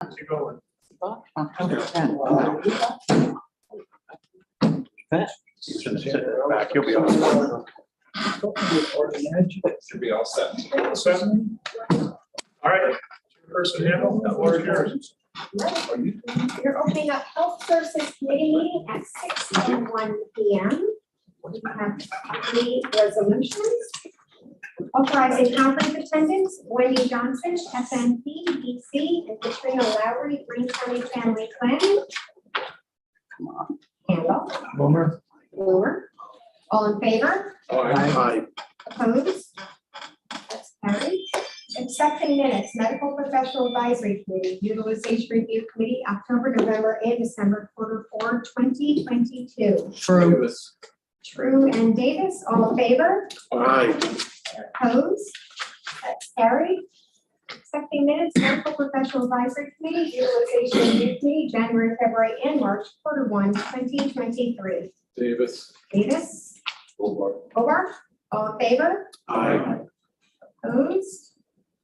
How's it going? October 10th. Back, you'll be all set. Should be all set. Seven. All right, Chairperson Handle, the floor is yours. You're opening up Health Services Committee meeting at 6:01 p.m. We have 3 resolutions. Authorizing conference attendance, Wendy Johnson, FNP, DC, and Katrina Lowry, Greene County Family Planning. Handle. Boomer. Blumer. All in favor? Aye. Opposed? That's carried. Accepting minutes, Medical Professional Advisory Committee, Utilization Review Committee, October, November, and December, Q4 2022. True. True and Davis, all in favor? Aye. Opposed? That's carried. Accepting minutes, Medical Professional Advisory Committee, Utilization Review Committee, January, February, and March, Q1 2023. Davis. Davis, Hobart, all in favor? Aye. Opposed?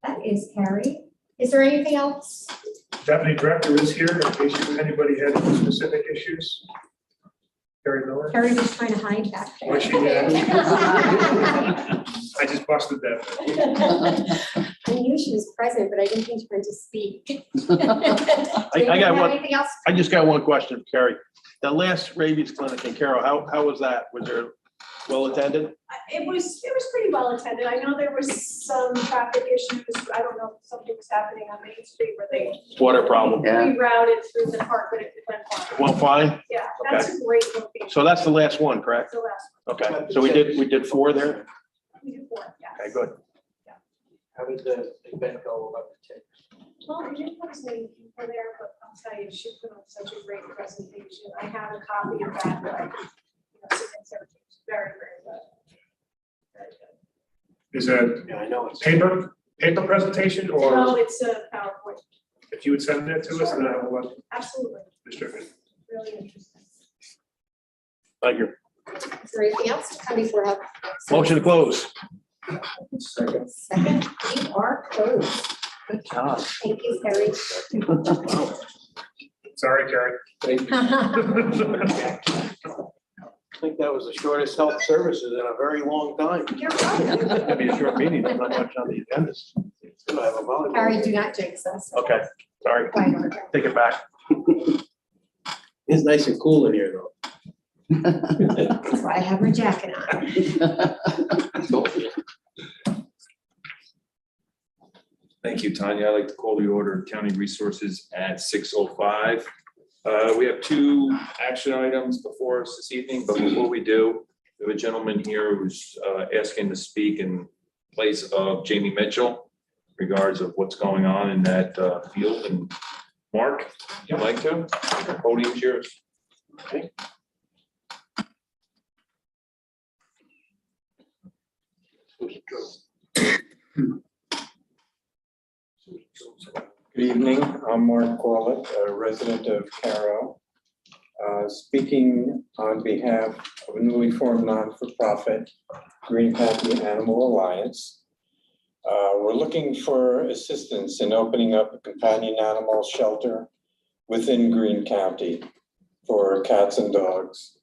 That is carried. Is there anything else? Deputy Director is here in case anybody had any specific issues. Carrie Miller. Carrie was trying to hide back there. Was she there? I just busted that. I knew she was present, but I didn't think she wanted to speak. I got one. Anything else? I just got one question, Carrie. The last rabies clinic in Carroll, how was that? Was there well attended? It was pretty well attended. I know there was some traffic issues. I don't know if something was happening on Main Street where they Water problem. Yeah. rerouted through the park, but it went fine. Well, fine. Yeah, that's a great location. So that's the last one, correct? That's the last Okay. So we did 4 there? one. We did 4, yes. Okay, good. How did the event go about the tick? Well, we didn't put as many people there, but I'll tell you, she put on such a great presentation. I have a copy of that, but I could, submit to her. It's very, very good. Very good. Is that Yeah, I know. It's paper presentation No, or it's a PowerPoint. if you would send that to us, then I will Absolutely. distribute. Really interesting. Thank you. Is there anything else to come before help? Motion to close. Second. Second, we are closed. Good job. Thank you, Carrie. Sorry, Carrie. Thank you. I think that was the shortest health services in a very long time. You're welcome. It's gonna be a short meeting, there's not much on the agenda. It's gonna have a volleyball. Carrie, do not jinx us. Okay, sorry, Bye, Margaret. take it back. It's nice and cool in here though. That's why I have my jacket on. Thank you, Tanya. I'd like to call the order of County Resources at 6:05. We have 2 action items before us this evening, but before we do, we have a gentleman here who's asking to speak in place of Jamie Mitchell in regards of what's going on in that field. And Mark, you'd like to? The podium's yours. Okay. Good evening, I'm Mark Corlett, a resident of Caro, speaking on behalf of a newly formed non-for-profit Greene County Animal Alliance. We're looking for assistance in opening up a companion animal shelter within Greene County for cats and dogs.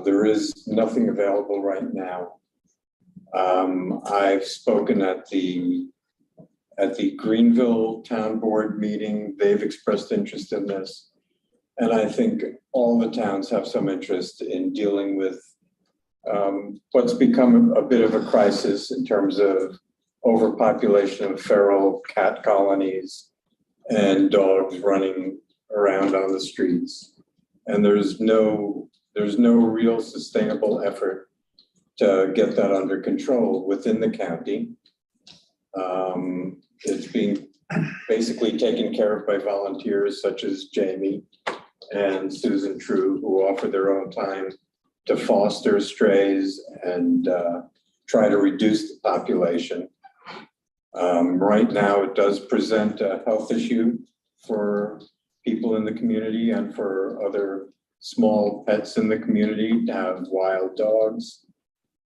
There is nothing available right now. I've spoken at the Greenville Town Board meeting. They've expressed interest in this. And I think all the towns have some interest in dealing with what's become a bit of a crisis in terms of overpopulation of feral cat colonies and dogs running around on the streets. And there's no real sustainable effort to get that under control within the county. It's being basically taken care of by volunteers such as Jamie and Susan True, who offer their own time to foster strays and try to reduce the population. Right now, it does present a health issue for people in the community and for other small pets in the community to have wild dogs,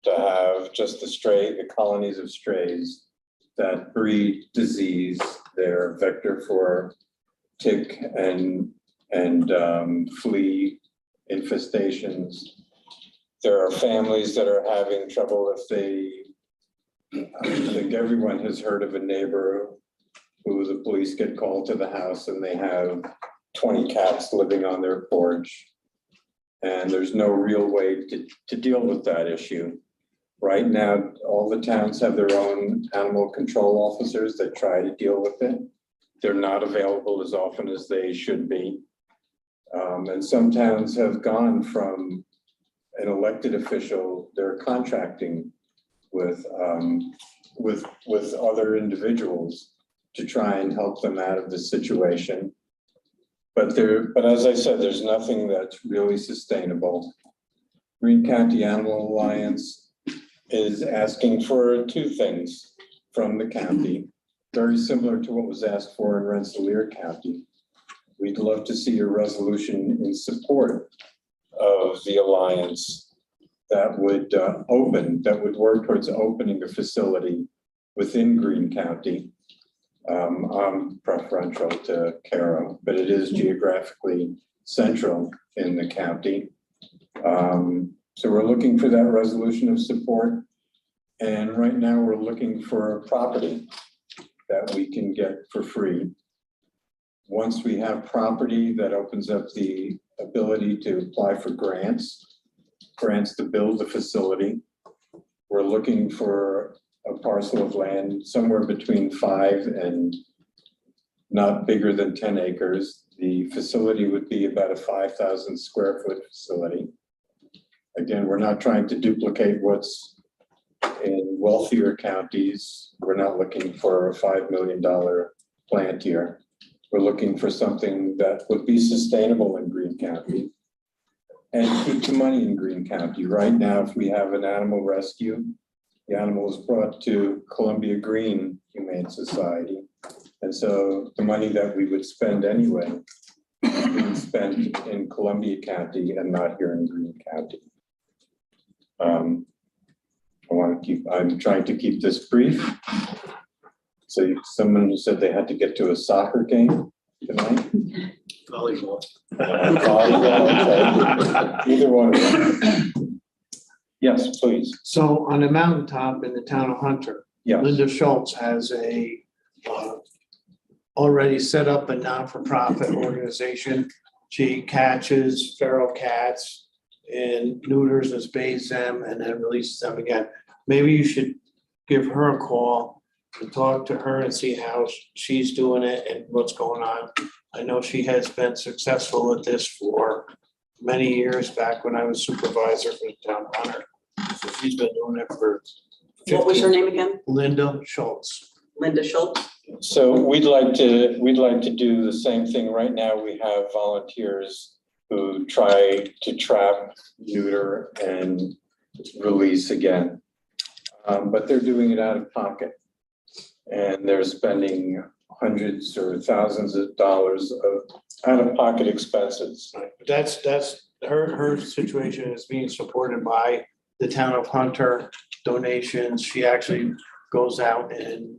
to have just the colonies of strays that breed disease. They're a vector for tick and flea infestations. There are families that are having trouble if I think everyone has heard of a neighbor who the police get called to the house and they have 20 cats living on their porch. And there's no real way to deal with that issue. Right now, all the towns have their own animal control officers that try to deal with it. They're not available as often as they should be. And some towns have gone from an elected official, they're contracting with other individuals to try and help them out of the situation. But as I said, there's nothing that's really sustainable. Greene County Animal Alliance is asking for two things from the county, very similar to what was asked for in Rensselaer County. We'd love to see a resolution in support of the alliance that would work towards opening a facility within Greene County. I'm preferential to Caro, but it is geographically central in the county. So we're looking for that resolution of support. And right now we're looking for a property that we can get for free. Once we have property, that opens up the ability to apply for grants to build the facility. We're looking for a parcel of land somewhere between 5 and not bigger than 10 acres. The facility would be about a 5,000 square foot facility. Again, we're not trying to duplicate what's in wealthier counties. We're not looking for a $5 million plant here. We're looking for something that would be sustainable in Greene County and keep the money in Greene County. Right now, if we have an animal rescue, the animal is brought to Columbia Green Humane Society. And so the money that we would spend anyway is being spent in Columbia County and not here in Greene County. I'm trying to keep this brief. So someone who said they had to get to a soccer game tonight. Volleyball. Volleyball, okay. Either one of them. Yes, please. So on the mountaintop in the town of Hunter, Yes. Linda Schultz has already set up a non-for-profit organization. She catches feral cats and neuters and spays them and then releases them again. Maybe you should give her a call and talk to her and see how she's doing it and what's going on. I know she has been successful at this for many years back when I was supervisor for the town of Hunter. So she's been doing it for. What was her name again? Linda Schultz. Linda Schultz? So we'd like to do the same thing. Right now, we have volunteers who try to trap, neuter, and release again. But they're doing it out of pocket. And they're spending hundreds or thousands of dollars of out-of-pocket expenses. Right, but that's her situation is being supported by the town of Hunter donations. She actually goes out and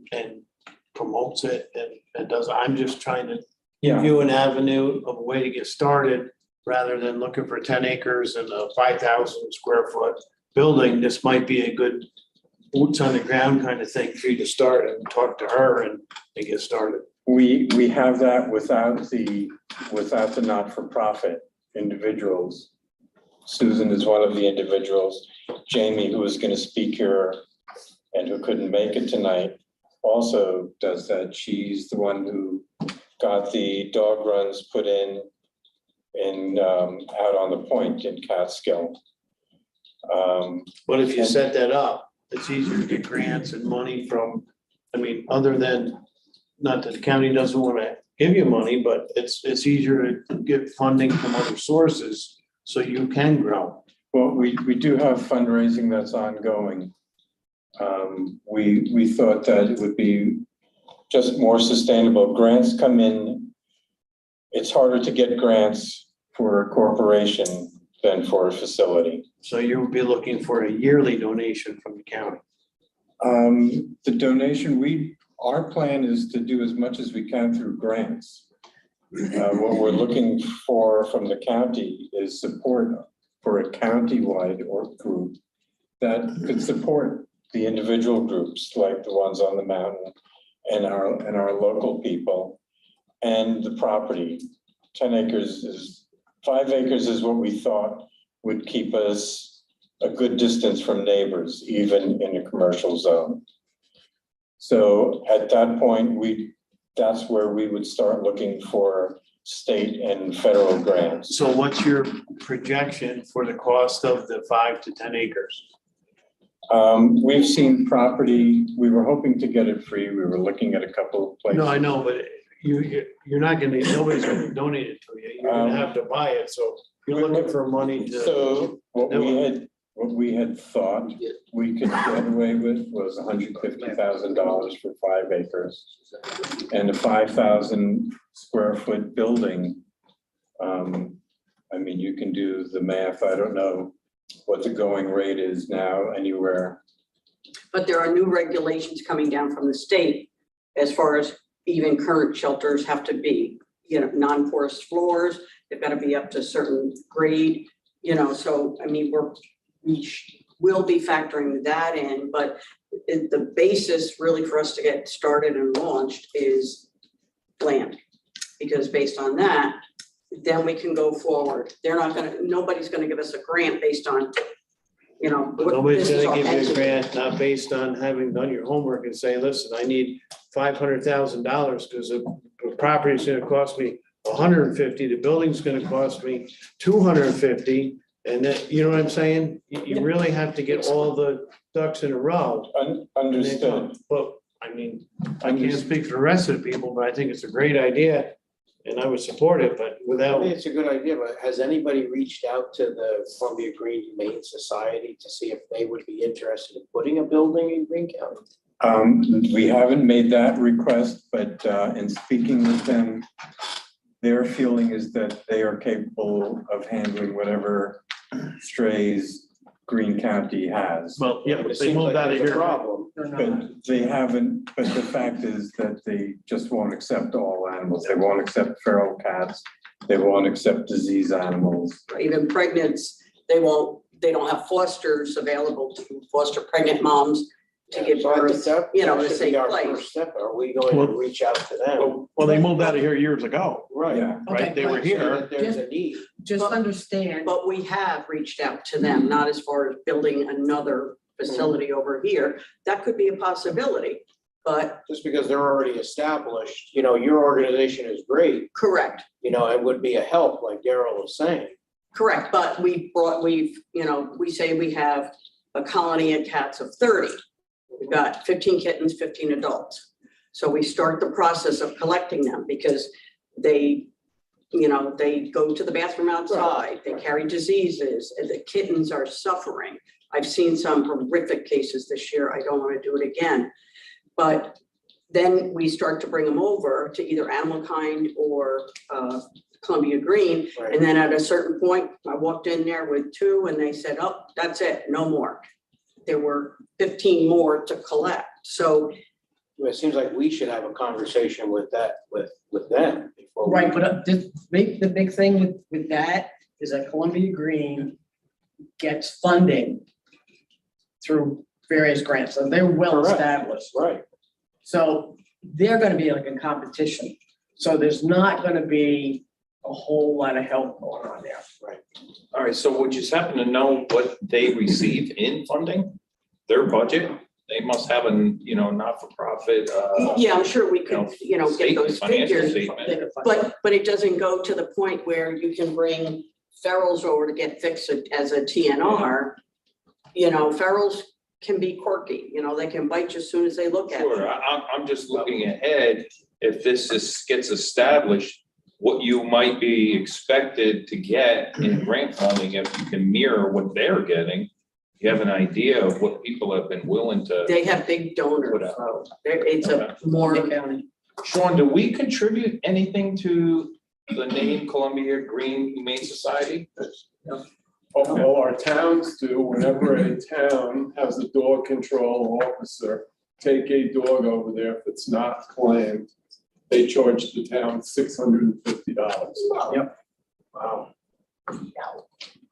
promotes it and does. I'm just trying to give you an avenue of a way to get started rather than looking for 10 acres and a 5,000 square foot building. This might be a good boots on the ground kind of thing for you to start and talk to her and get started. We have that without the not-for-profit individuals. Susan is one of the individuals. Jamie, who was going to speak here and who couldn't make it tonight, also does that. She's the one who got the dog runs put in out on the point in Catskill. But if you set that up, it's easier to get grants and money from, other than, not that the county doesn't want to give you money, but it's easier to get funding from other sources so you can grow. Well, we do have fundraising that's ongoing. We thought that it would be just more sustainable. Grants come in. It's harder to get grants for a corporation than for a facility. So you would be looking for a yearly donation from the county. The donation, our plan is to do as much as we can through grants. What we're looking for from the county is support for a county-wide or group that could support the individual groups like the ones on the mountain and our local people and the property. 10 acres is, 5 acres is what we thought would keep us a good distance from neighbors, even in a commercial zone. So at that point, that's where we would start looking for state and federal grants. So what's your projection for the cost of the 5 to 10 acres? We've seen property, we were hoping to get it free. We were looking at a couple of places. No, I know, but you're not gonna, nobody's gonna donate it to you. You're gonna have to buy it, so you're looking for money to. So what we had thought we could get away with was $150,000 for 5 acres and a 5,000 square foot building. I mean, you can do the math. I don't know what the going rate is now anywhere. But there are new regulations coming down from the state as far as even current shelters have to be, non-porous floors. They've got to be up to a certain grade, so, I mean, we'll be factoring that in, but the basis really for us to get started and launched is land. Because based on that, then we can go forward. Nobody's gonna give us a grant based on, Nobody's this is gonna our give you a pension. grant, not based on having done your homework and say, listen, I need $500,000 because the property's gonna cost me 150, the building's gonna cost me 250. And that, you know what I'm saying? You really have to get all the ducks in a row. and they come. Understood. But, I mean, I can't speak for the rest of the people, but I think it's a great idea and I would support it, but I without, think it's a good idea, but has anybody reached out to the Columbia Greene Humane Society to see if they would be interested in putting a building in Greene County? We haven't made that request, but in speaking with them, their feeling is that they are capable of handling whatever strays Greene County has. well, yeah, It but they seems moved like out of there's a here. problem. But they haven't, but the fact is that they just won't accept all animals. They won't accept feral cats. They won't accept disease animals. Even pregnants, they don't have fosters available to foster pregnant moms to give So I think birth, that the should same be our place. first step. Are we going Well- to reach out to them? Well, they moved out of here years ago, Right. Yeah. right? They were Say here. that there's a need. Just understand, But we have reached out to them, not as far as building another facility over here. That could be a possibility, but Just because they're already established, your organization is great, correct. it would be a help, like Daryl was saying. Correct, but we say we have a colony of cats of 30. We've got 15 kittens, 15 adults. So we start the process of collecting them because they go to the bathroom outside, they carry diseases, and the kittens are suffering. I've seen some horrific cases this year. I don't want to do it again. But then we start to bring them over to either Animal Kind or Columbia Greene. Right. And then at a certain point, I walked in there with 2 and they said, oh, that's it, no more. There were 15 more to collect. So It seems like we should have a conversation with them before. we- right, but the big thing with that is that Columbia Greene gets funding through various grants, so they're well Correct. established. Right. So they're gonna be like in competition, so there's not gonna be a whole lot of help going on there. All right, so would you happen to know what they receive in funding? Their budget? They must have a, not-for-profit, yeah, I'm sure we could, get statement, those financial figures. statement. But it doesn't go to the point where you can bring ferals over to get fixed as a TNR. Ferals can be quirky, they can bite you as soon as they look at you. Sure, I'm just looking ahead, if gets established, what you might be expected to get in grant funding, if you can mirror what they're getting, you have an idea of what people have been willing to. They have big donors, Put out. so it's a more, Sean, do we contribute anything to the name Columbia Greene Humane Society? Well, our towns do, whenever a town has a dog control officer, take a dog over there if it's not claimed. they charged the town $650. Wow.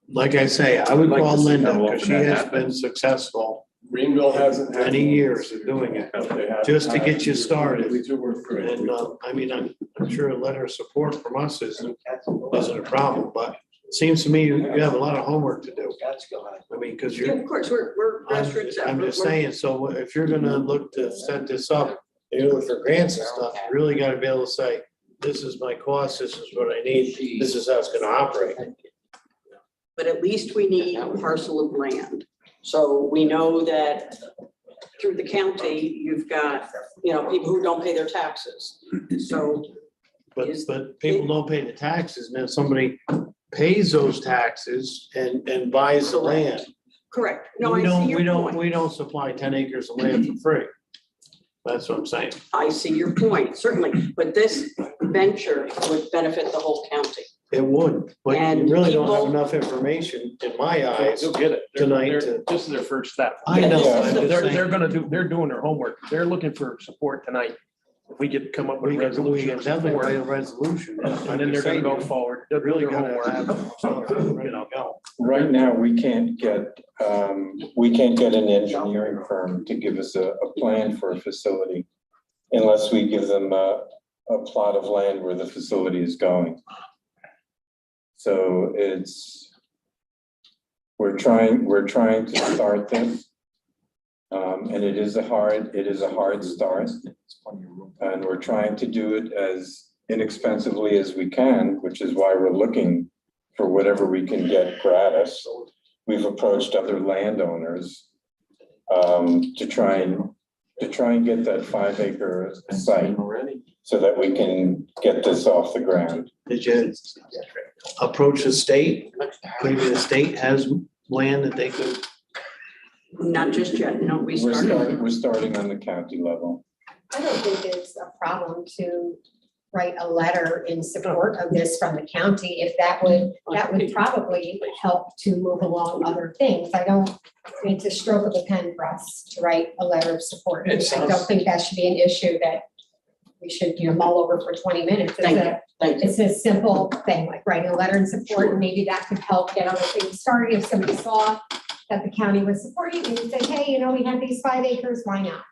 Like I say, I would I'd like call to see Linda how because often she that has happens. been successful Greenville hasn't had. many years of doing it, just to get you started. Two or three. And, I mean, I'm sure a letter of support from us isn't a problem, but it seems to me you have a lot of homework to do. I mean, because Yeah, you're, of course, we're grassroots. I'm just saying, so if you're gonna look to set this up, and you're looking for grants and stuff, you really gotta be able to say, this is my cost, this is what I need, this is how it's gonna operate. But at least we need a parcel of land. So we know that through the county, you've got, people who don't pay their taxes. So, But people don't pay the taxes, and then somebody pays those taxes and buys the land. correct. No, We I see don't, your point. we don't supply 10 acres of land for free. That's what I'm saying. I see your point, certainly. But this venture would benefit the whole county. It would, but you And really don't have people- enough information, in my eyes. You'll get it. Tonight They're- to- This is their first step. I know, Yeah, I'm just They're saying, they're doing their homework. They're looking for support tonight. If we could come up with we a can resolution of definitely support, write a resolution. and then they're gonna go forward. They'll do Really their gotta homework. have stuff ready to go. Right now, we can't get an engineering firm to give us a plan for a facility unless we give them a plot of land where the facility is going. So we're trying to start this. And it is a hard start. And we're trying to do it as inexpensively as we can, which is why we're looking for whatever we can get gratis. We've approached other landowners to try and get that 5-acre site so that we can get this off the ground. Did you approach the state? Maybe the state has land that they could, Not just yet, no, we We're started. starting on the county level. I don't think it's a problem to write a letter in support of this from the county, if that would probably help to move along other things. It's a stroke of the pen for us to write a letter of support. It I sounds- don't think that should be an issue that we should, mull over for 20 minutes. Thank you, thank you. It's a simple thing, like writing a letter in support, and maybe that could help get other things started. If somebody saw that the county was supporting, and you say, hey, we have these 5 acres, why not?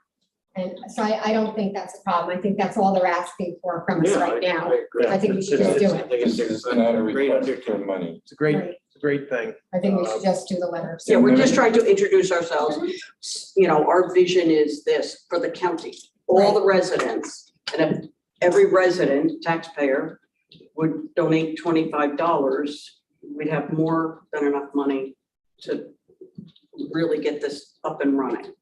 And so I don't think that's a problem. I think that's all they're asking for from us right now. I think we should just do it. This is not a request for money. It's a great, Right. it's a great thing. I think we should just do the letter. of Yeah, we're support. just trying to introduce ourselves. Our vision is this for the county, all the residents. And if every resident taxpayer would donate $25, we'd have more than enough money to really get this up and running.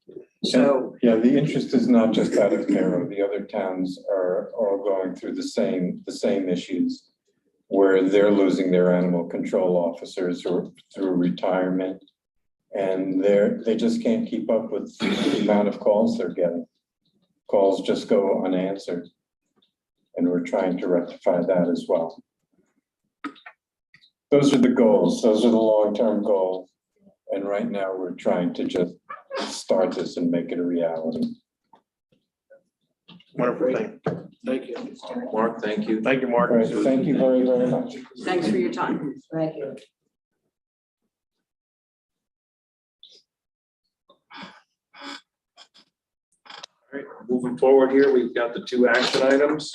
So, Yeah, the interest is not just out of Carroll. The other towns are all going through the same issues where they're losing their animal control officers or through retirement. And they just can't keep up with the amount of calls they're getting. Calls just go unanswered. And we're trying to rectify that as well. Those are the goals. Those are the long-term goals. And right now, we're trying to just start this and make it a reality. Wonderful thing. thank you. Mark, thank you. Thank you, Mark. All right, thank you very, very much. thanks for your time. Thank you. All right, moving forward here, we've got the 2 action items.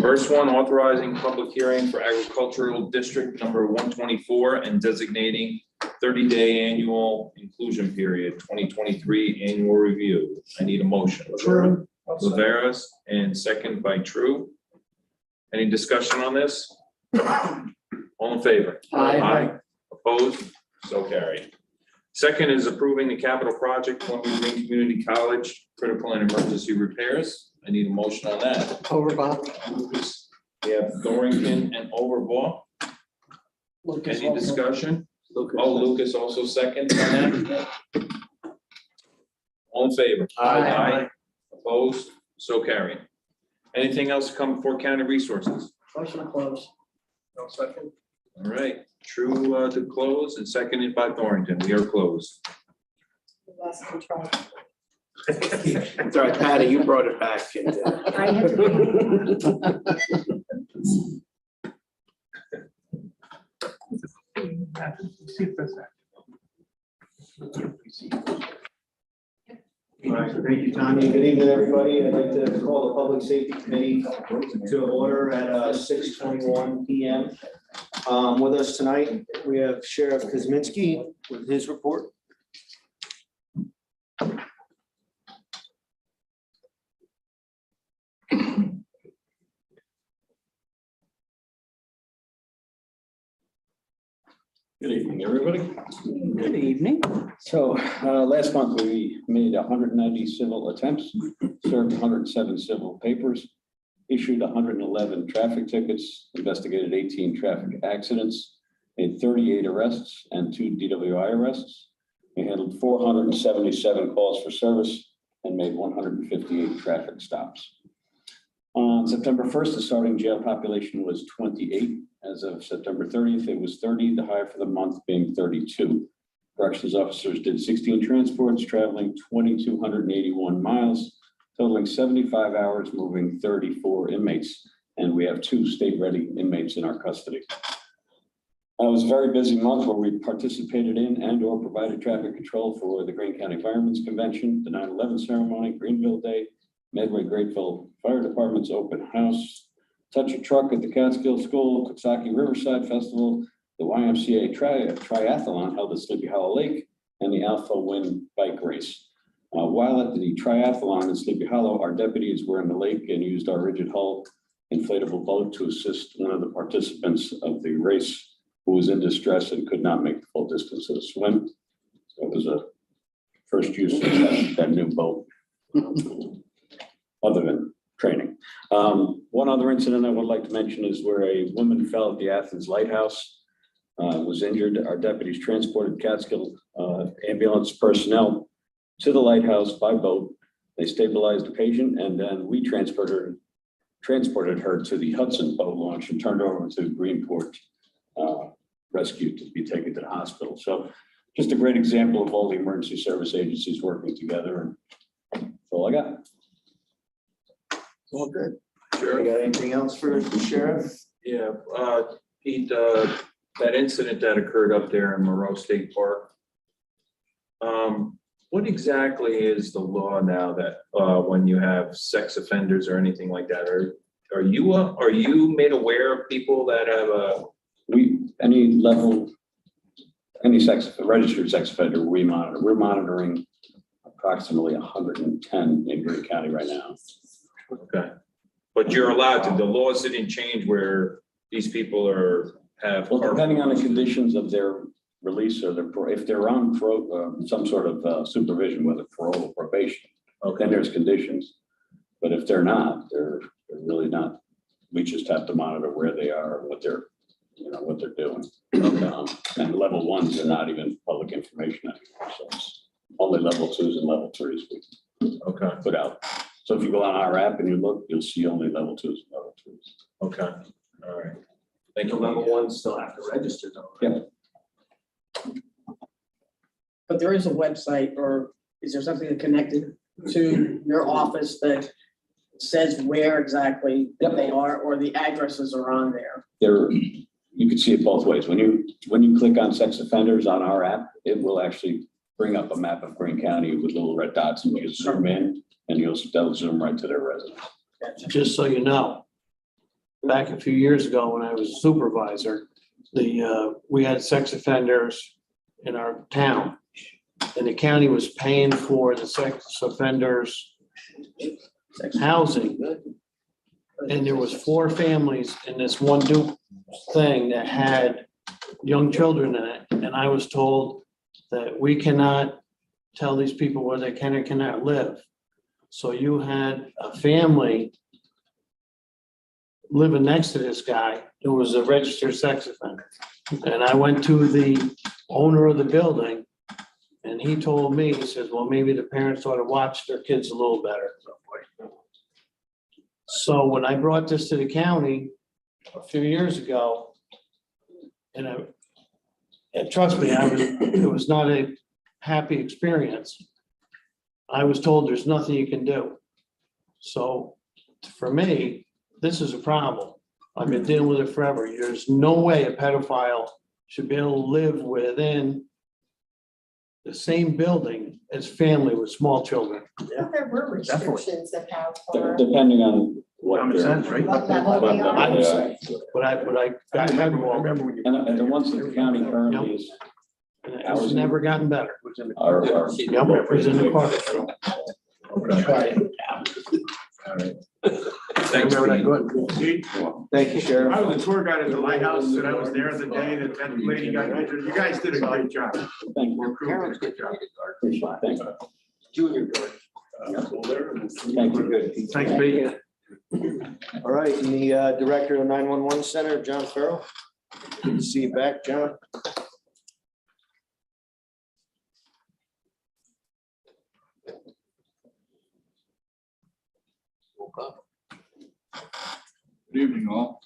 First one, authorizing public hearing for agricultural district number 124 and designating 30-day annual inclusion period, 2023 annual review. I need a motion. True. Viveras and second by True. Any discussion on this? All in favor? Aye. Opposed? So carried. Second is approving the capital project, Columbia Green Community College, critical and emergency repairs. I need a motion on that. Overbought. We have Dorrington and Overbaugh. Any discussion? Oh, Lucas also second on that? All in favor? Aye. Opposed? So carried. Anything else come before county resources? Motion to close. No second. All right, True to close and seconded by Thornton. We are closed. Lost control. That's all right, Patty, you brought it back. And, I had to- See if that's that. All right, thank you, Tanya. Good evening, everybody. I'd like to call the Public Safety Committee to order at 6:21 PM. With us tonight, we have Sheriff Kuzminski with his report. Good evening, everybody. Good evening. So last month, we made 190 civil attempts, served 107 civil papers, issued 111 traffic tickets, investigated 18 traffic accidents, made 38 arrests and 2 DWI arrests. We handled 477 calls for service and made 158 traffic stops. On September 1st, the starting jail population was 28. As of September 30th, it was 30, the high for the month being 32. Corrections officers did 16 transports, traveling 2,281 miles, totaling 75 hours, moving 34 inmates. And we have 2 state-ready inmates in our custody. It was a very busy month where we participated in and/or provided traffic control for the Greene County Firemen's Convention, the 9/11 ceremony, Greenville Day, Medway Grateful Fire Department's open house, Touch a Truck at the Catskill School, Coxsackie Riverside Festival, the YMCA triathlon held at Sleepy Hollow Lake, and the Alpha Wind Bike Race. While at the triathlon in Sleepy Hollow, our deputies were in the lake and used our rigid hull inflatable boat to assist one of the participants of the race who was in distress and could not make the full distance of the swim. So it was a first use of that new boat. Other than training. One other incident I would like to mention is where a woman fell at the Athens Lighthouse, was injured. Our deputies transported Catskill ambulance personnel to the lighthouse by boat. They stabilized the patient and then we transported her to the Hudson boat launch and turned her over to Greenport Rescue to be taken to the hospital. So just a great example of all the emergency service agencies working together, and that's all I got. All good. Sure. You got anything else for the sheriff? Yeah, Pete, that incident that occurred up there in Moreau State Park. What exactly is the law now that when you have sex offenders or anything like that, are you made aware of people that have any registered sex offender we monitor? We're monitoring approximately 110 in Greene County right now. Okay, but you're allowed to, the laws didn't change where these people have. Well, depending on the conditions of their release or if they're on some sort of supervision, whether parole or probation, then there's conditions. But if they're not, they're really not. We just have to monitor where they are and what they're doing. And level 1s are not even public information anymore. So it's only level 2s and level 3s we put out. So if you go on our app and you look, you'll see only level 2s and level 3s. Okay, all right. Thank you. Level 1s still have to register though. Yeah. But there is a website, or is there something connected to your office that says where exactly they are, or the addresses are on there? You can see it both ways. When you click on sex offenders on our app, it will actually bring up a map of Greene County with little red dots, and you can zoom in and they'll zoom right to their residence. Just so you know, back a few years ago when I was a supervisor, we had sex offenders in our town. And the county was paying for the sex offenders housing. And there was 4 families in this one thing that had young children in it. And I was told that we cannot tell these people where they can or cannot live. So you had a family living next to this guy who was a registered sex offender. And I went to the owner of the building and he told me, he says, well, maybe the parents ought to watch their kids a little better. So when I brought this to the county a few years ago, and trust me, it was not a happy experience. I was told there's nothing you can do. So for me, this is a problem. I've been dealing with it forever. There's no way a pedophile should be able to live within the same building as family with small children. There were restrictions about. Depending on what. Common sense, right? What level they are. I Yeah. But I remember when you. And the ones that the county currently is, And it's never gotten better. are. Yep, it was in the car. Thanks, Remember that Greene. good. Thank you, Sheriff. I was a tour guide at the lighthouse, and I was there the day that that lady got injured. You guys did a great job. Thank Your you. crew did a good job. Appreciate it. Thank you. Junior guard. Thank you. Thanks, Pete. All right, and the Director of the 911 Center, John Farrell. Good to see you back, John. Good evening, all.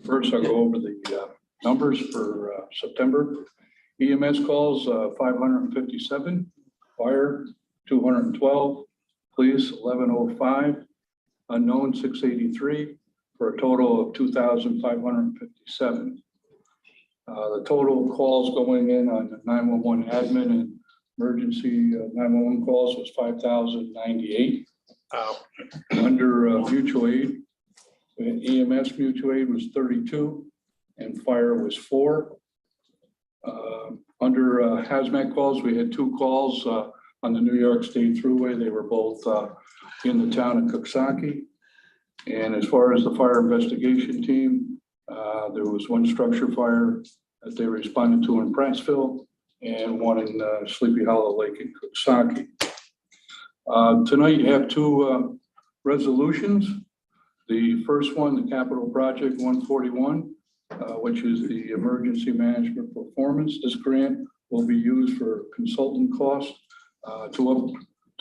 First, I'll go over the numbers for September. EMS calls 557, fire 212, police 1105, unknown 683, for a total of 2,557. The total calls going in on the 911 admin and emergency 911 calls was 5,098. Under mutual aid, EMS mutual aid was 32 and fire was 4. Under hazmat calls, we had 2 calls on the New York State Thruway. They were both in the town of Coxsackie. And as far as the fire investigation team, there was 1 structure fire that they responded to in Prattsville and 1 in Sleepy Hollow Lake in Coxsackie. Tonight you have 2 resolutions. The first one, the capital project 141, which is the emergency management performance. This grant will be used for consultant costs to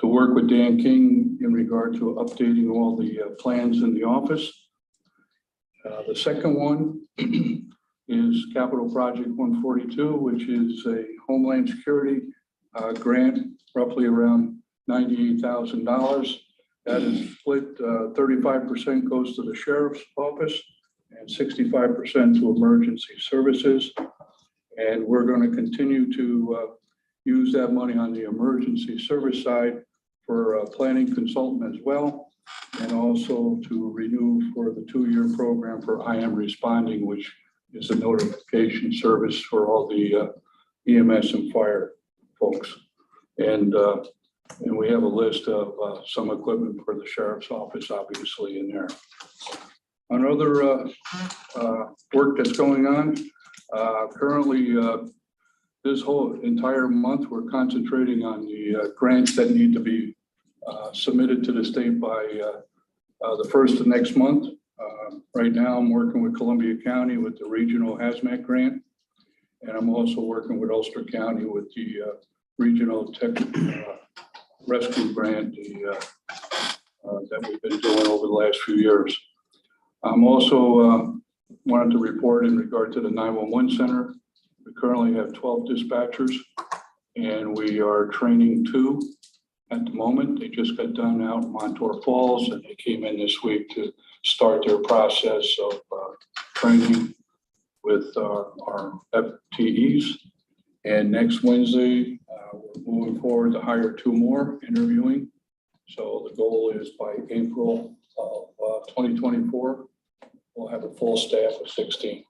work with Dan King in regard to updating all the plans in the office. The second one is capital project 142, which is a Homeland Security grant, roughly around $98,000. That is split, 35% goes to the sheriff's office and 65% to emergency services. And we're going to continue to use that money on the emergency service side for a planning consultant as well, and also to renew for the 2-year program for I Am Responding, which is a notification service for all the EMS and fire folks. And we have a list of some equipment for the sheriff's office, obviously, in there. Another work that's going on, currently this whole entire month, we're concentrating on the grants that need to be submitted to the state by the first of next month. Right now, I'm working with Columbia County with the regional hazmat grant. And I'm also working with Ulster County with the regional tech rescue grant that we've been doing over the last few years. I'm also wanted to report in regard to the 911 center. We currently have 12 dispatchers and we are training 2 at the moment. They just got done out in Montour Falls and they came in this week to start their process of training with our FTEs. And next Wednesday, we're moving forward to hire 2 more interviewing. So the goal is by April of 2024, we'll have a full staff of 16.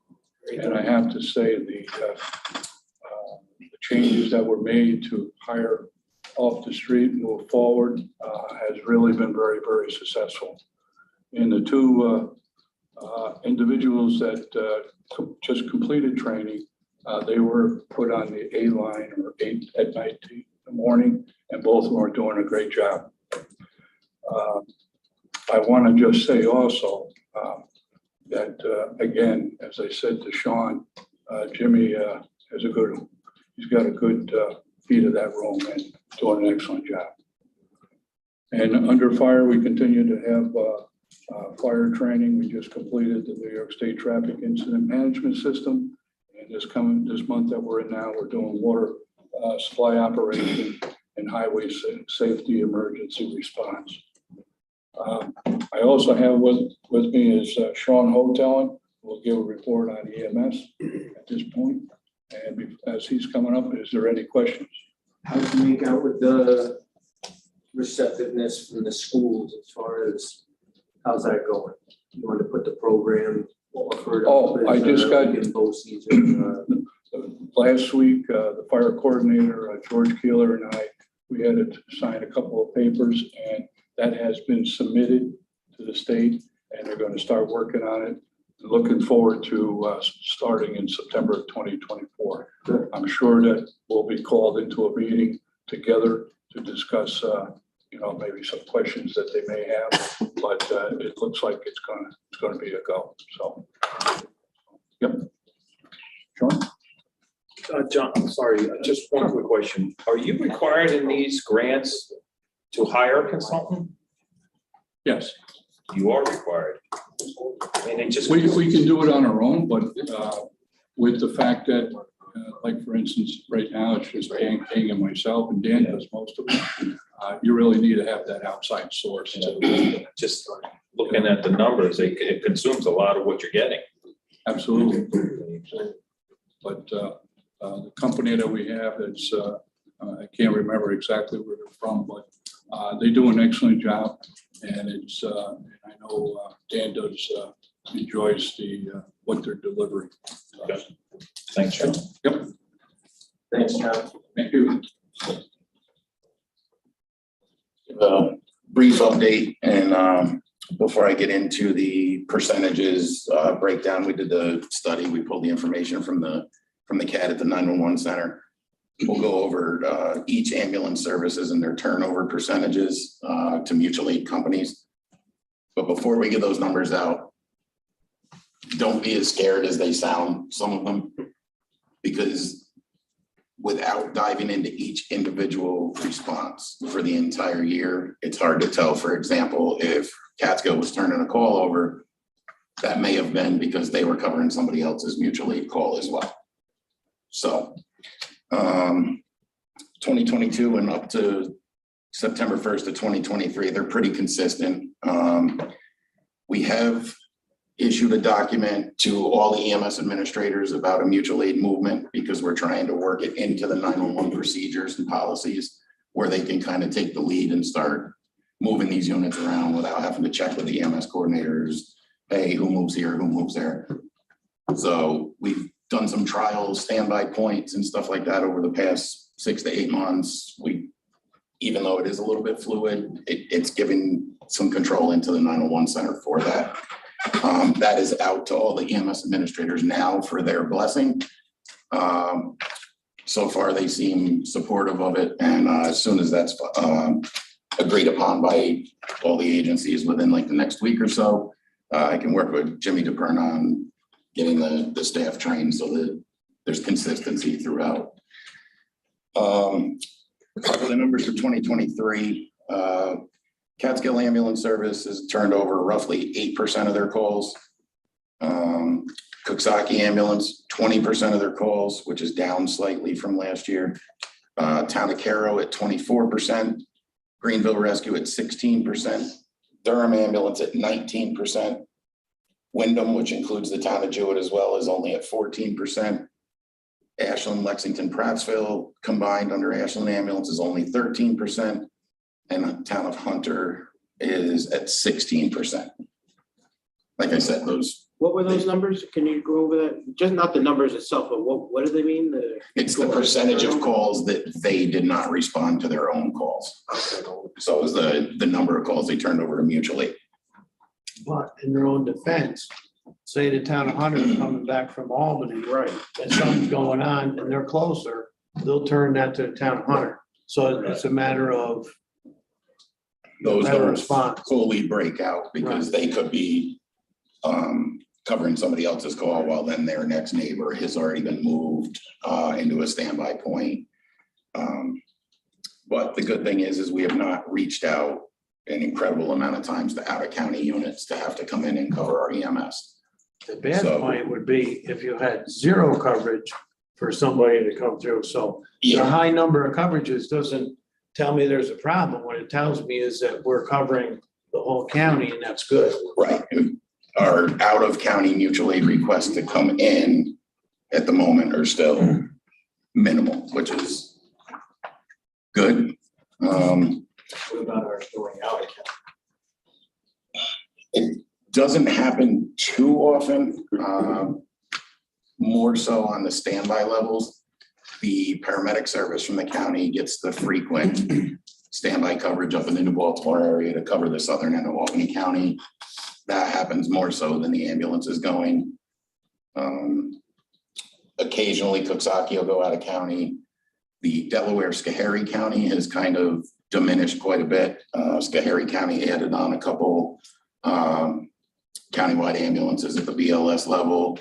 And I have to say the changes that were made to hire off the street and move forward has really been very, very successful. And the 2 individuals that just completed training, they were put on the A line or 8 at night in the morning, and both of them are doing a great job. I want to just say also that, again, as I said to Sean, Jimmy has he's got a good feed of that room and doing an excellent job. And under fire, we continue to have fire training. We just completed the New York State Traffic Incident Management System. And this month that we're in now, we're doing water supply operation and highway safety emergency response. I also have with me is Sean Hotelin, who will give a report on EMS at this point. And as he's coming up, is there any questions? How do you make out with the receptiveness from the schools as far as, how's that going? You want to put the program offered? Oh, I just got- in BOCES or, Last week, the fire coordinator, George Keeler, and I, we had to sign a couple of papers, and that has been submitted to the state, and they're going to start working on it. Looking forward to starting in September of 2024. I'm sure that we'll be called into a meeting together to discuss, maybe some questions that they may have, but it looks like it's gonna be a go. So, yep. Sean? John, I'm sorry, just one quick question. Are you required in these grants to hire a consultant? Yes. You are required. And it just. We can do it on our own, but with the fact that, like for instance, right now it's just King and myself, and Dan does most of it. You really need to have that outside source. Just looking at the numbers, it consumes a lot of what you're getting. Absolutely. But the company that we have, it's I can't remember exactly where they're from, but they do an excellent job, and it's and I know Dan does enjoys what they're delivering. Okay. Thanks, John. Yep. thanks, John. Thank you. Brief update, and before I get into the percentages breakdown, we did the study. We pulled the information from the CAD at the 911 center. We'll go over each ambulance services and their turnover percentages to mutual aid companies. But before we get those numbers out, don't be as scared as they sound, some of them, because without diving into each individual response for the entire year, it's hard to tell. For example, if Catskill was turning a call over, that may have been because they were covering somebody else's mutual aid call as well. So 2022 and up to September 1st of 2023, they're pretty consistent. We have issued a document to all the EMS administrators about a mutual aid movement because we're trying to work it into the 911 procedures and policies where they can kind of take the lead and start moving these units around without having to check with the EMS coordinators. Hey, who moves here, who moves there? So we've done some trials, standby points and stuff like that over the past 6 to 8 months. Even though it is a little bit fluid, it's giving some control into the 911 center for that. That is out to all the EMS administrators now for their blessing. So far, they seem supportive of it. And as soon as that's agreed upon by all the agencies within like the next week or so, I can work with Jimmy DePern on getting the staff trained so that there's consistency throughout. A couple of the numbers for 2023, Catskill Ambulance Service has turned over roughly 8% of their calls. Cooksaki Ambulance, 20% of their calls, which is down slightly from last year. Town of Caro at 24%, Greenville Rescue at 16%, Durham Ambulance at 19%. Wyndham, which includes the town of Jewett as well, is only at 14%. Ashland, Lexington, Prattsville combined under Ashland Ambulance is only 13%. And the town of Hunter is at 16%. Like I said, What were those numbers? Can you go over that? Just not the numbers itself, but what do they mean? It's the percentage of calls that they did not respond to their own calls. So it was the number of calls they turned over to mutual aid. But in their own defense, say the town of Hunter is coming back from Albany, right, and something's going on and they're closer, they'll turn that to the town of Hunter. So it's a matter of Those better don't response. fully break out because they could be covering somebody else's call while then their next neighbor has already been moved into a standby point. But the good thing is we have not reached out an incredible amount of times to out of county units to have to come in and cover our EMS. The bad point would be if you had zero coverage for somebody to come through. So the high number of coverages doesn't tell me there's a problem. What it tells me is that we're covering the whole county, and that's good. Right. Our out-of-county mutual aid requests to come in at the moment are still minimal, which is good. What about our going out account? It doesn't happen too often, more so on the standby levels. The paramedic service from the county gets the frequent standby coverage up in the New Baltimore area to cover the southern end of Albany County. That happens more so than the ambulances going. Occasionally Coxsackie will go out of county. The Delaware Schoharie County has kind of diminished quite a bit. Schoharie County added on a couple countywide ambulances at the BLS level.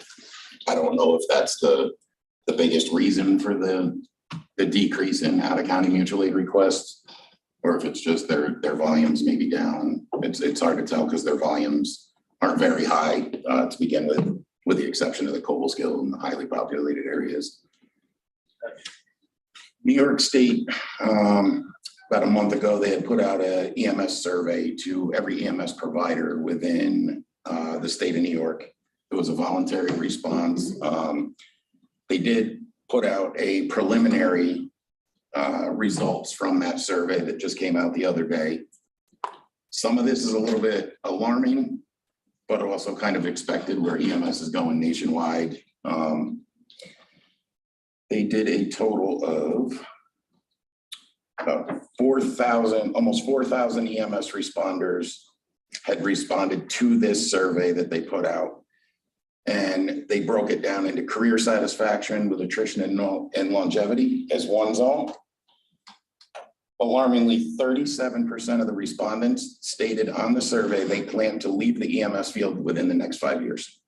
I don't know if that's the biggest reason for the decrease in out-of-county mutual aid requests, or if it's just their volumes may be down. It's hard to tell because their volumes aren't very high to begin with the exception of the Cobleskill and the highly populated areas. New York State, about a month ago, they had put out an EMS survey to every EMS provider within the state of New York. It was a voluntary response. They did put out a preliminary results from that survey that just came out the other day. Some of this is a little bit alarming, but also kind of expected where EMS is going nationwide. They did a total of about 4,000, almost 4,000 EMS responders had responded to this survey that they put out. And they broke it down into career satisfaction with attrition and longevity as one zone. Alarmingly, 37% of the respondents stated on the survey they plan to leave the EMS field within the next 5 years.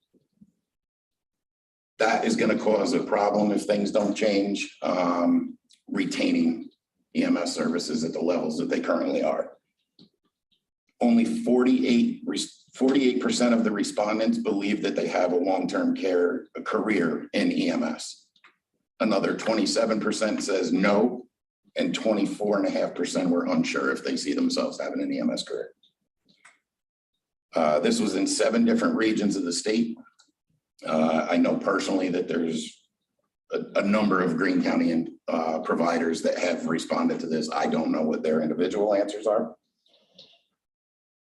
That is going to cause a problem if things don't change, retaining EMS services at the levels that they currently are. Only 48% of the respondents believe that they have a long-term care career in EMS. Another 27% says no, and 24.5% were unsure if they see themselves having an EMS career. This was in 7 different regions of the state. I know personally that there's a number of Greene County providers that have responded to this. I don't know what their individual answers are.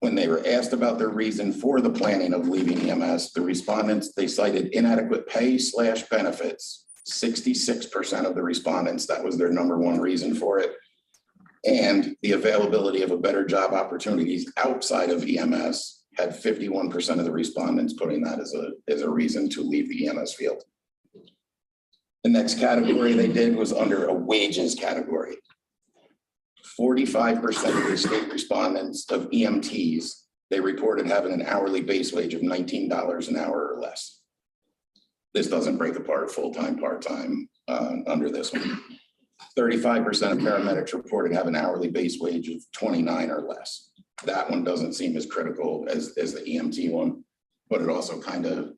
When they were asked about their reason for the planning of leaving EMS, the respondents, they cited inadequate pay / benefits. 66% of the respondents, that was their number one reason for it. And the availability of a better job opportunities outside of EMS had 51% of the respondents putting that as a reason to leave the EMS field. The next category they did was under a wages category. 45% of the state respondents of EMTs, they reported having an hourly base wage of $19 an hour or less. This doesn't break apart full-time, part-time under this one. 35% of paramedics reported having an hourly base wage of $29 or less. That one doesn't seem as critical as the EMT one, but it also kind of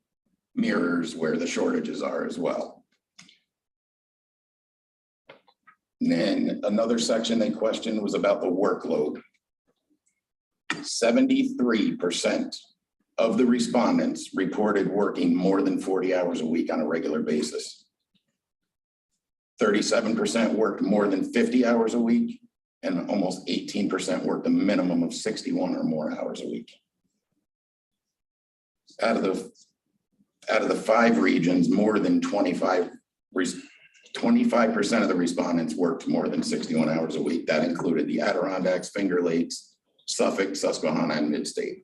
mirrors where the shortages are as well. And then another section they questioned was about the workload. 73% of the respondents reported working more than 40 hours a week on a regular basis. 37% worked more than 50 hours a week, and almost 18% worked a minimum of 61 or more hours a week. Out of the 5 regions, more than 25% of the respondents worked more than 61 hours a week. That included the Adirondacks, Finger Lakes, Suffolk, Susquehanna, and Mid-State.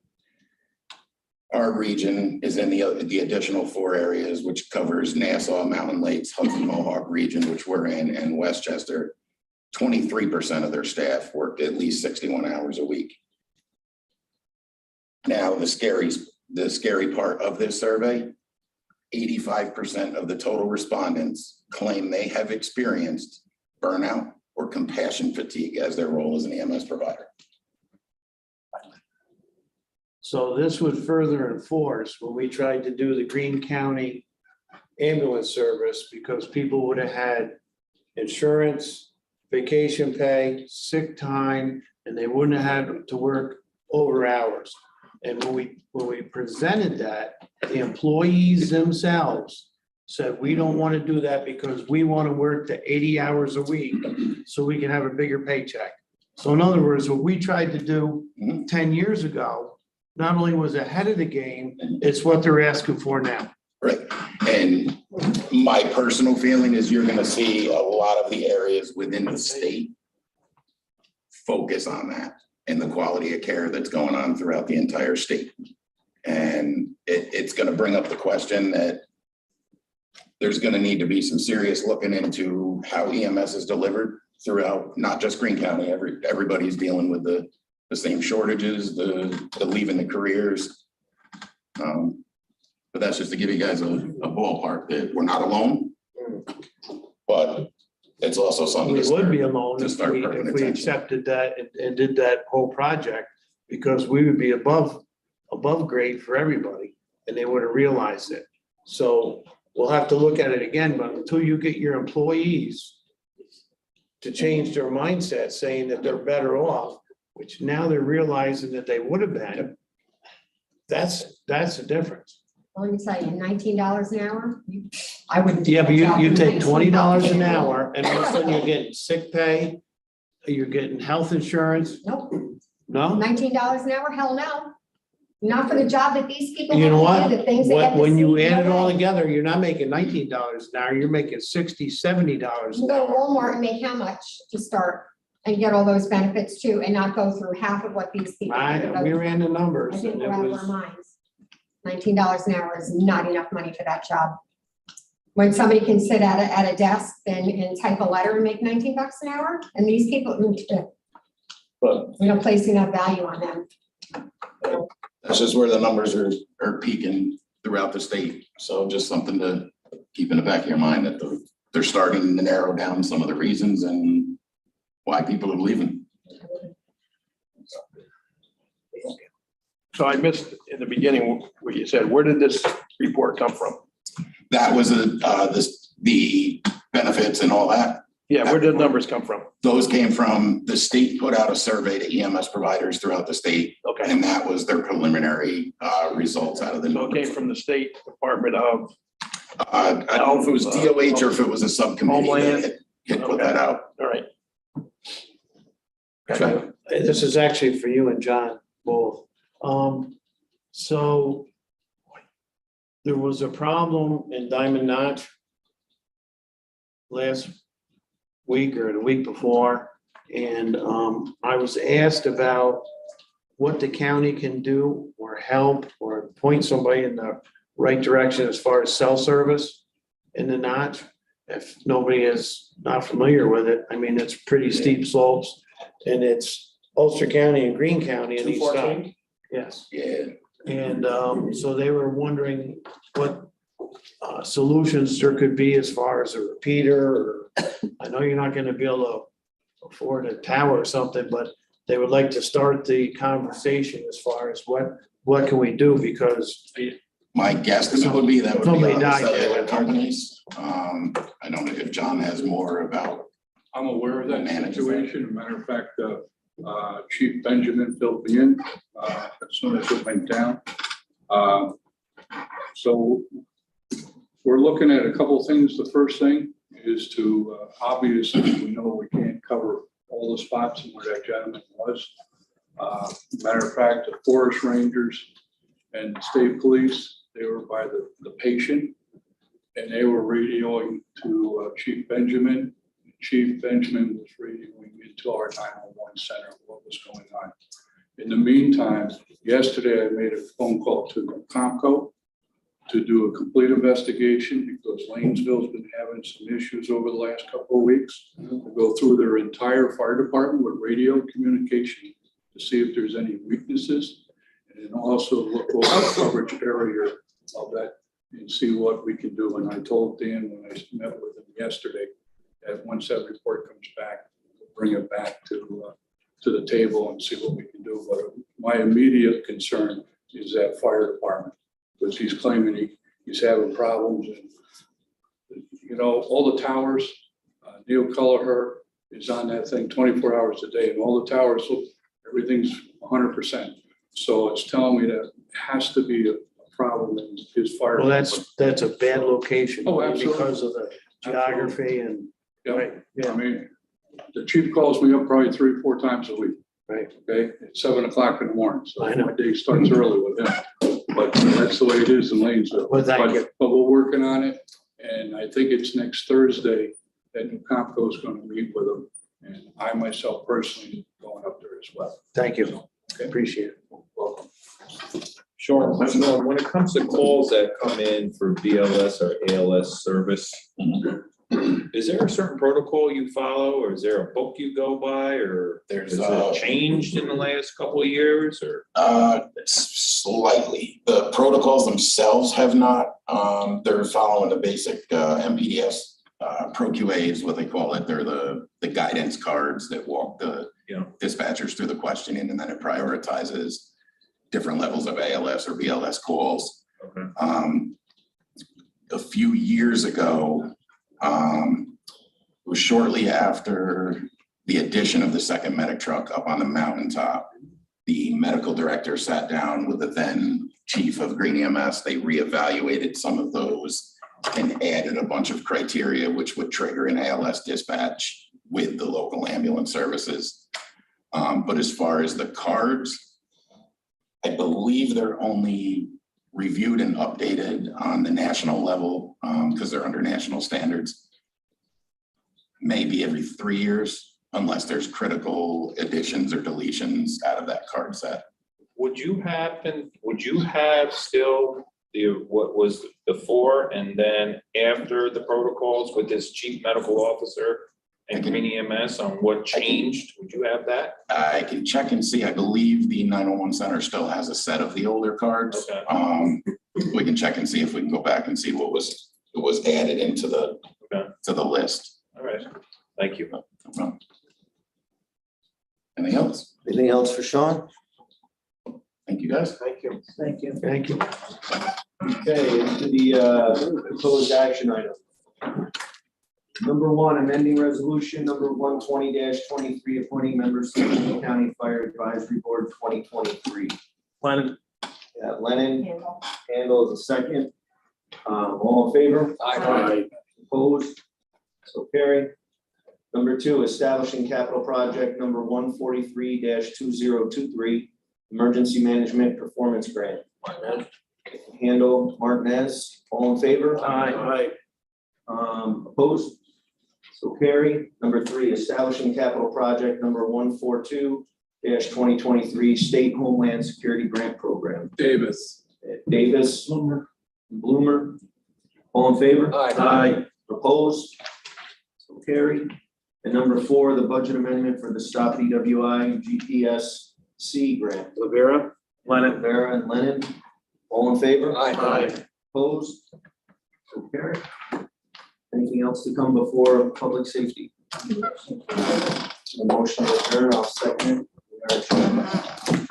Our region is in the additional 4 areas, which covers Nassau, Mountain Lakes, Hudson Mohawk region, which we're in, and Westchester. 23% of their staff worked at least 61 hours a week. Now, the scary part of this survey, 85% of the total respondents claim they have experienced burnout or compassion fatigue as their role as an EMS provider. So this would further enforce when we tried to do the Greene County ambulance service, because people would have had insurance vacation pay, sick time, and they wouldn't have had to work over hours. And when we presented that, the employees themselves said, we don't want to do that because we want to work to 80 hours a week so we can have a bigger paycheck. So in other words, what we tried to do 10 years ago, not only was ahead of the game, it's what they're asking for now. Right. And my personal feeling is you're gonna see a lot of the areas within the state focus on that and the quality of care that's going on throughout the entire state. And it's gonna bring up the question that there's gonna need to be some serious looking into how EMS is delivered throughout, not just Greene County. Everybody's dealing with the same shortages, the leaving the careers. But that's just to give you guys a ballpark that we're not alone. But it's also something. We to would start- be alone to if start we paying accepted attention. that and did that whole project, because we would be above grade for everybody, and they would have realized it. So we'll have to look at it again, but until you get your employees to change their mindset, saying that they're better off, which now they're realizing that they would have been, that's the difference. Let me tell you, $19 an hour, I wouldn't. do Yeah, but that job you for take $19 $20 an hour, and all of a sudden you're getting sick pay, you're getting health insurance. Nope, No? $19 an hour, hell no. Not for the job that these people You know have what? to do, the things they have to see. When you add it no all way. together, you're not making $19 an hour, you're making $60, $70 You an go to hour. Walmart and make how much to start and get all those benefits too, and not go through half of what these people. have to go We through. ran the numbers I think and we're it out of was, our minds. $19 an hour is not enough money for that job. When somebody can sit at a desk and type a letter and make $19 an hour, and these people, but we don't place enough value on them. That's just where the numbers are peaking throughout the state. So just something to keep in the back of your mind that they're starting to narrow down some of the reasons and why people are leaving. So I missed in the beginning what you said. Where did this report come from? That was the benefits and all that. Yeah, where did the numbers come from? Those came from, the state put out a survey to EMS providers throughout the state. Okay. And that was their preliminary results out of the. So it came from the State Department of, I don't know if it was DOH or if it was a subcommittee Homeland. that had put that out. all right. so, this is actually for you and John both. So there was a problem in Diamond Notch last week or the week before, and I was asked about what the county can do or help or point somebody in the right direction as far as cell service in the notch. If nobody is not familiar with it, I mean, it's pretty steep slopes, and it's Ulster County and Greene County in each side. Yes. Yeah. And so they were wondering what solutions there could be as far as a repeater, or I know you're not gonna be able to afford a tower or something, but they would like to start the conversation as far as what can we do, because My guesstimate would be that would be Somebody on the died there. cellular companies. I don't know if John has more about. I'm aware of that Manages that. situation. As a matter of fact, Chief Benjamin filled me in as soon as it went down. So we're looking at a couple of things. The first thing is to, obviously, we know we can't cover all the spots in where that gentleman was. Matter of fact, the forest rangers and the state police, they were by the patient, and they were radioing to Chief Benjamin. Chief Benjamin was radioing into our 911 center what was going on. In the meantime, yesterday I made a phone call to Comco to do a complete investigation, because Lanesville's been having some issues over the last couple of weeks. To go through their entire fire department with radio communication to see if there's any weaknesses, and then also look over the coverage area of that and see what we can do. And I told Dan when I met with him yesterday that once that report comes back, we'll bring it back to the table and see what we can do. But my immediate concern is that fire department, because he's claiming he's having problems. And, you know, all the towers, Neil Kelleher is on that thing 24 hours a day, and all the towers, everything's 100%. So it's telling me that it has to be a problem in his fire. Well, that's a bad location. Oh, absolutely. Because of the geography and, Yeah, right, I yeah, mean, the chief calls me up probably 3 or 4 times a week. right. Okay, at 7 o'clock in the morning, so I know. my day starts early with him. But that's the way it is in Lanesville. Well, thank you. But we're working on it, and I think it's next Thursday that New Compco is gonna meet with them. And I myself personally going up there as well. Thank you. Appreciate it. Welcome. Sean, when it comes to calls that come in for BLS or ALS service, is there a certain protocol you follow, or is there a book you go by, or There's, has it changed in the last couple of years, or? Slightly. The protocols themselves have not. They're following the basic MPDS ProQA is what they call it. They're the guidance cards that walk the dispatchers through the questioning, and then it prioritizes different levels of ALS or BLS calls. Okay. A few years ago, it was shortly after the addition of the second medic truck up on the mountaintop. The medical director sat down with the then chief of Greene EMS. They reevaluated some of those and added a bunch of criteria which would trigger an ALS dispatch with the local ambulance services. But as far as the cards, I believe they're only reviewed and updated on the national level because they're under national standards. Maybe every 3 years, unless there's critical additions or deletions out of that card set. Would you have still what was before and then after the protocols with this chief medical officer and Greene EMS on what changed? Would you have that? I can check and see. I believe the 911 center still has a set of the older cards. Okay. We can check and see if we can go back and see what was added into the to the list. All right. Thank you. No problem. Anything else? Anything else for Sean? Thank you, guys. Thank you. Thank you. Thank you. Okay, into the proposed action item. Number 1, amending resolution number 120-23, appointing members to the Greene County Fire Advisory Board 2023. Lennon. Lennon, Handle is a second. All in favor? Aye. Opposed? So carried. Number 2, establishing capital project number 143-2023, emergency management performance grant. Handle, Martinez, all in favor? Aye. Opposed? So carry. Number 3, establishing capital project number 142-2023, state homeland security grant program. Davis. Davis. Bloomer. All in favor? Aye. Opposed? So carry. And number 4, the budget amendment for the Stop DWI GPSC grant. Rivera. Lennon. Rivera and Lennon, all in favor? Aye. Opposed? So carry. Anything else to come before public safety? A motion to adjourn, I'll second it. We are adjourned.